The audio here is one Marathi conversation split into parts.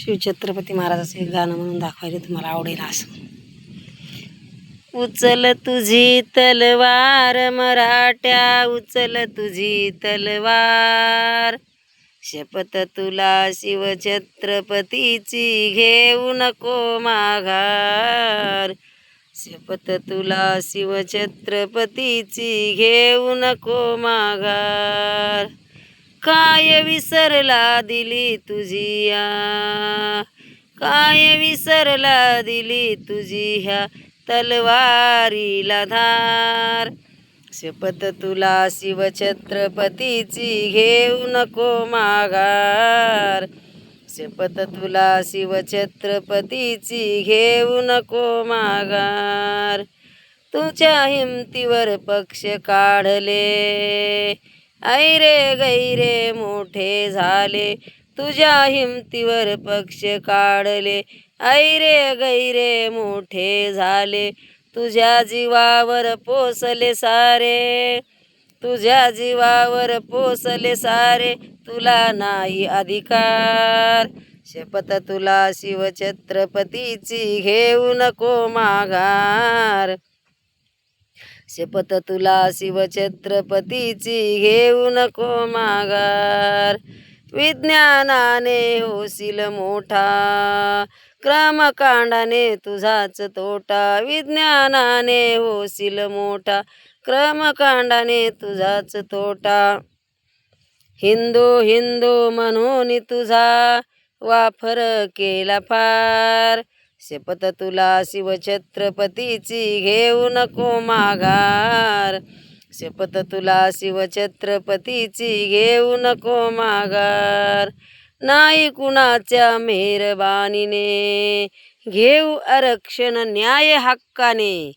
शिवछत्रपती महाराजाचं एक गाणं म्हणून दाखवायला तुम्हाला आवडेल असं. उचल तुझी तलवार मराठ्या, उचल तुझी तलवार, शपथ तुला शिवछत्रपतीची घेऊ नको माघार, शपथ तुला शिवछत्रपतीची घेऊ नको माघार. काय विसरला दिली तुझी काय विसरला दिली तुझी ह्या तलवारीला धार, शपथ तुला शिवछत्रपतीची घेऊ नको माघार, शपथ तुला शिवछत्रपतीची घेऊ नको माघार. तुझ्या हिमतीवर पक्ष काढले, ऐरे गैरे मोठे झाले, तुझ्या हिमतीवर पक्ष काढले, ऐरे गैरे मोठे झाले, तुझ्या जीवावर पोसले सारे, तुझ्या जीवावर पोसले सारे, तुला नाही अधिकार, शपथ तुला शिवछत्रपतीची घेऊ नको माघार, शपथ तुला शिवछत्रपतीची घेऊ नको माघार. विज्ञानाने होशील मोठा, क्रमकांडाने तुझाच तोटा, विज्ञानाने होशील मोठा, क्रमकांडाने तुझाच तोटा. हिंदू हिंदू म्हणून तुझा वापर केला फार, शपथ तुला शिवछत्रपतीची घेऊ नको माघार, शपथ तुला शिवछत्रपतीची घेऊ नको माघार. नाही कुणाच्या मेहरबानीने घेऊ आरक्षण न्याय हक्काने,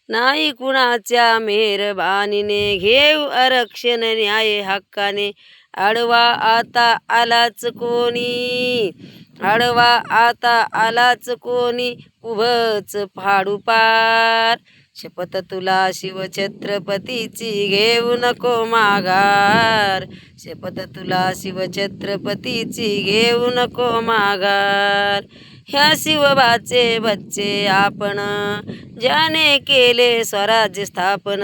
नाही कुणाच्या मेहरबानीने घेऊ आरक्षण न्याय हक्काने. आडवा आता आलाच कोणी, आडवा आता आलाच कोणी, उभंच फाडू पार, शपथ तुला शिवछत्रपतीची घेऊ नको माघार, शपथ तुला शिवछत्रपतीची घेऊ नको माघार. ह्या शिवबाचे बच्चे आपण, ज्याने केले स्वराज्य स्थापन,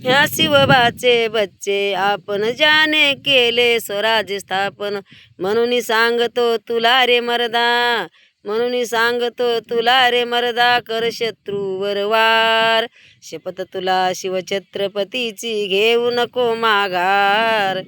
ह्या शिवबाचे बच्चे आपण, ज्याने केले स्वराज्य स्थापन. म्हणून सांगतो तुला रे मर्दा, म्हणून सांगतो तुला रे मर्दा, कर शत्रूवर वार, शपथ तुला शिवछत्रपतीची घेऊ नको माघार,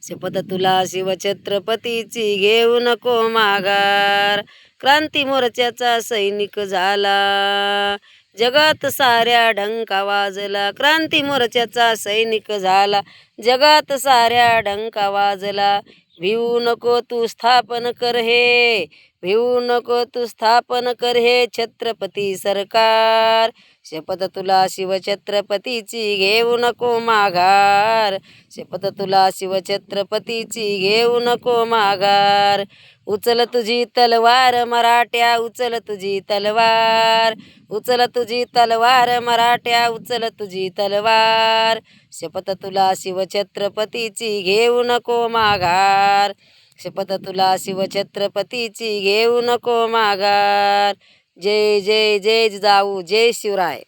शपथ तुला शिवछत्रपतीची घेऊ नको माघार. क्रांती मोर्चाचा सैनिक झाला, जगात साऱ्या डंका वाजला, क्रांती मोर्चाचा सैनिक झाला, जगात साऱ्या डंका वाजला. भिवू नको तू स्थापन कर हे, भिवू नको तू स्थापन कर हे छत्रपती सरकार, शपथ तुला शिवछत्रपतीची घेऊ नको माघार, शपथ तुला शिवछत्रपतीची घेऊ नको माघार. उचल तुझी तलवार मराठ्या, उचल तुझी तलवार, उचल तुझी तलवार मराठ्या, उचल तुझी तलवार, शपथ तुला शिवछत्रपतीची घेऊ नको माघार, शपथ तुला शिवछत्रपतीची घेऊ नको माघार. जय जय जय जिजाऊ, जय शिवराय.